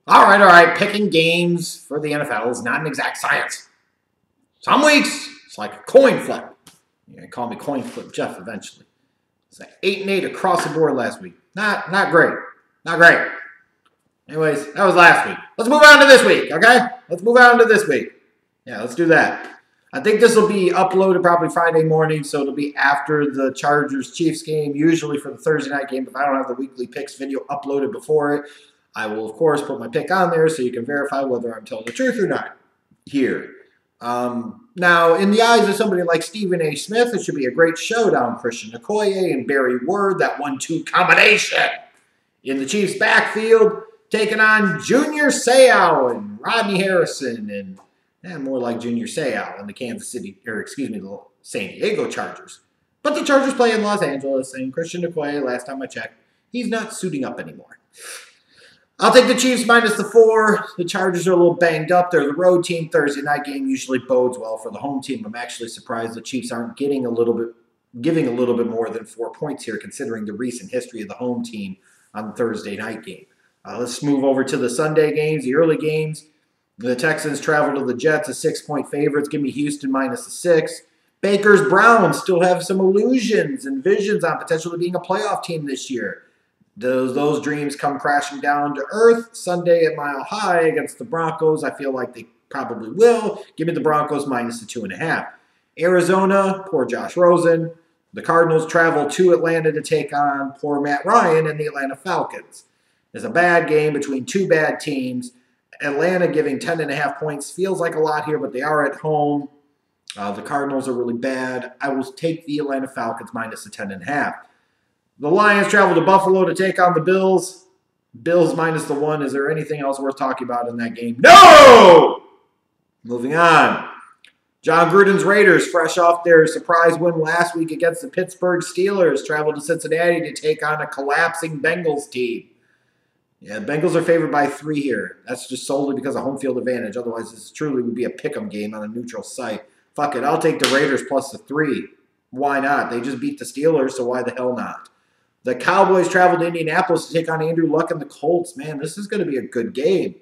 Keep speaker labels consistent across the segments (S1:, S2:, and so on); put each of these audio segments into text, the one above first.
S1: All right. Picking games for the NFL is not an exact science. Some weeks, it's like a coin flip. You're going to call me Coin Flip Jeff eventually. It's like 8-8 across the board last week. Not great. Not great. Anyways, that was last week. Let's move on to this week, okay? Let's move on to this week. Yeah, let's do that. I think this will be uploaded probably Friday morning, so it'll be after the Chargers-Chiefs game, usually for the Thursday night game. If I don't have the weekly picks video uploaded before it, I will, of course, put my pick on there so you can verify whether I'm telling the truth or not here. Now, in the eyes of somebody like Stephen A. Smith, it should be a great showdown. Christian Okoye and Barry Word, that 1-2 combination in the Chiefs' backfield, taking on Junior Seau and Rodney Harrison and more like Junior Seau and the the San Diego Chargers. But the Chargers play in Los Angeles, and Christian Okoye, last time I checked, he's not suiting up anymore. I'll take the Chiefs minus the 4. The Chargers are a little banged up. They're the road team. Thursday night game usually bodes well for the home team. I'm actually surprised the Chiefs aren't giving a little bit more than 4 points here, considering the recent history of the home team on the Thursday night game. Let's move over to the Sunday games, the early games. The Texans travel to the Jets as 6-point favorites. Give me Houston minus the 6. Bakers-Browns still have some illusions and visions on potentially being a playoff team this year. Those dreams come crashing down to earth Sunday at Mile High against the Broncos. I feel like they probably will. Give me the Broncos minus the 2.5. Arizona, poor Josh Rosen. The Cardinals travel to Atlanta to take on poor Matt Ryan and the Atlanta Falcons. There's a bad game between two bad teams. Atlanta giving 10.5 points feels like a lot here, but they are at home. The Cardinals are really bad. I will take the Atlanta Falcons minus the 10.5. The Lions travel to Buffalo to take on the Bills. Bills minus the 1. Is there anything else worth talking about in that game? No! Moving on. John Gruden's Raiders, fresh off their surprise win last week against the Pittsburgh Steelers, travel to Cincinnati to take on a collapsing Bengals team. Yeah, the Bengals are favored by 3 here. That's just solely because of home field advantage. Otherwise, this truly would be a pick'em game on a neutral site. Fuck it, I'll take the Raiders plus the 3. Why not? They just beat the Steelers, so why the hell not? The Cowboys travel to Indianapolis to take on Andrew Luck and the Colts. Man, this is going to be a good game.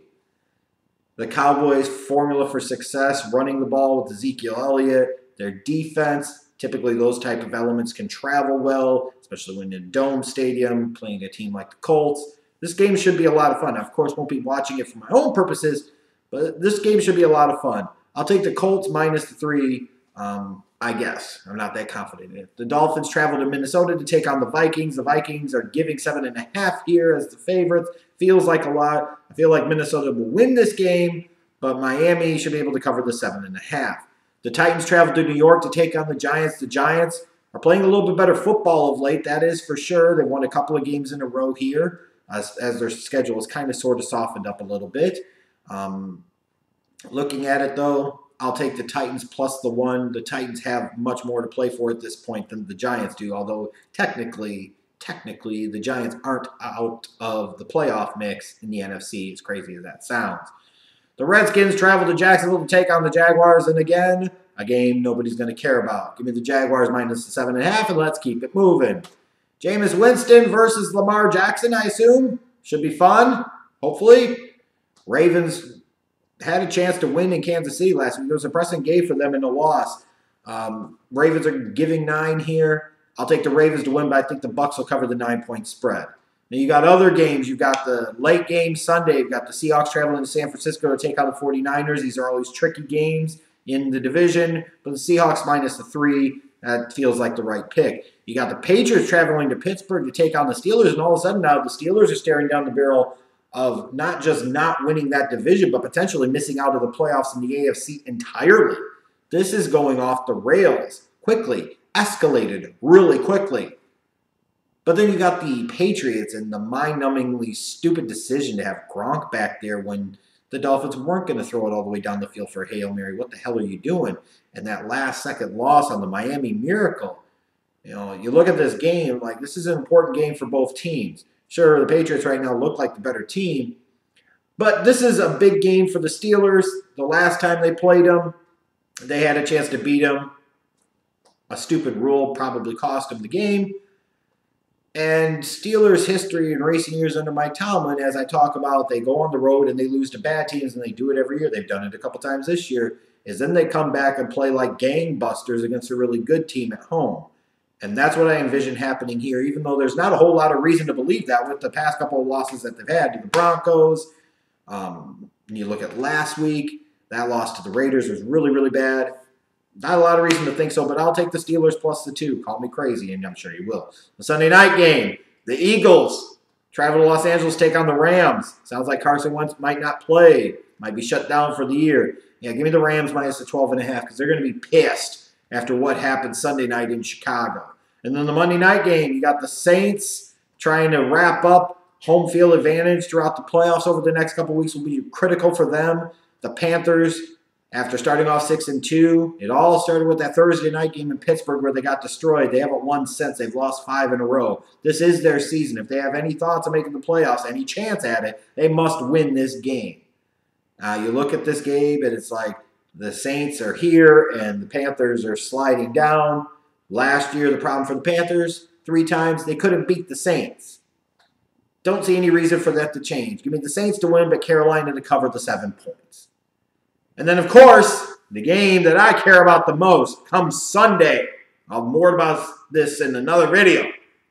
S1: The Cowboys' formula for success, running the ball with Ezekiel Elliott. Their defense, typically those type of elements can travel well, especially when in a dome stadium, playing a team like the Colts. This game should be a lot of fun. Now, of course, won't be watching it for my own purposes, but this game should be a lot of fun. I'll take the Colts minus the 3, I guess. I'm not that confident in it. The Dolphins travel to Minnesota to take on the Vikings. The Vikings are giving 7.5 here as the favorites. Feels like a lot. I feel like Minnesota will win this game, but Miami should be able to cover the 7.5. The Titans travel to New York to take on the Giants. The Giants are playing a little bit better football of late, that is for sure. They've won a couple of games in a row here as their schedule is kind of sort of softened up a little bit. Looking at it, though, I'll take the Titans plus the 1. The Titans have much more to play for at this point than the Giants do, although technically, the Giants aren't out of the playoff mix in the NFC, as crazy as that sounds. The Redskins travel to Jacksonville to take on the Jaguars, and again, a game nobody's going to care about. Give me the Jaguars minus the 7.5, and let's keep it moving. Jameis Winston versus Lamar Jackson, I assume. Should be fun, hopefully. Ravens had a chance to win in Kansas City last week. It was a pressing game for them in a loss. Ravens are giving 9 here. I'll take the Ravens to win, but I think the Bucs will cover the 9-point spread. Now, you got other games. You've got the late game Sunday. You've got the Seahawks traveling to San Francisco to take on the 49ers. These are always tricky games in the division, but the Seahawks minus the 3, that feels like the right pick. You got the Patriots traveling to Pittsburgh to take on the Steelers, and all of a sudden now the Steelers are staring down the barrel of not just not winning that division, but potentially missing out of the playoffs in the AFC entirely. This is going off the rails quickly, escalated really quickly. But then you got the Patriots and the mind-numbingly stupid decision to have Gronk back there when the Dolphins weren't going to throw it all the way down the field for a Hail Mary. What the hell are you doing? And that last-second loss on the Miami Miracle. You know, you look at this game, like this is an important game for both teams. Sure, the Patriots right now look like the better team, but this is a big game for the Steelers. The last time they played them, they had a chance to beat them. A stupid rule probably cost them the game. And Steelers history in recent years under Mike Tomlin, as I talk about, they go on the road and they lose to bad teams, and they do it every year. They've done it a couple times this year, is then they come back and play like gangbusters against a really good team at home. And that's what I envision happening here, even though there's not a whole lot of reason to believe that with the past couple of losses that they've had to the Broncos. You look at last week, that loss to the Raiders was really, really bad. Not a lot of reason to think so, but I'll take the Steelers plus the 2. Call me crazy, and I'm sure you will. The Sunday night game, the Eagles travel to Los Angeles, take on the Rams. Sounds like Carson Wentz might not play, might be shut down for the year. Yeah, give me the Rams minus the 12.5 because they're going to be pissed after what happened Sunday night in Chicago. And then the Monday night game, you got the Saints trying to wrap up home field advantage throughout the playoffs over the next couple weeks will be critical for them. The Panthers, after starting off 6-2, it all started with that Thursday night game in Pittsburgh where they got destroyed. They haven't won since. They've lost 5 in a row. This is their season. If they have any thoughts of making the playoffs, any chance at it, they must win this game. You look at this game, and it's like the Saints are here, and the Panthers are sliding down. Last year, the problem for the Panthers, 3 times, they couldn't beat the Saints. Don't see any reason for that to change. Give me the Saints to win, but Carolina to cover the 7 points. And then, of course, the game that I care about the most comes Sunday. I'll have more about this in another video.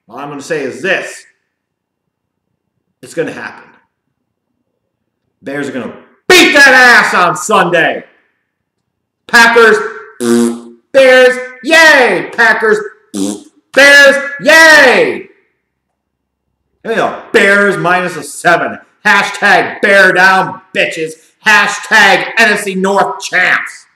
S1: All I'm going to say is this. It's going to happen. Bears are going to beat that ass on Sunday. Packers, Bears, yay! Packers, Bears, yay! Here we go. Bears minus a 7. Hashtag bear down, bitches. Hashtag NFC North champs.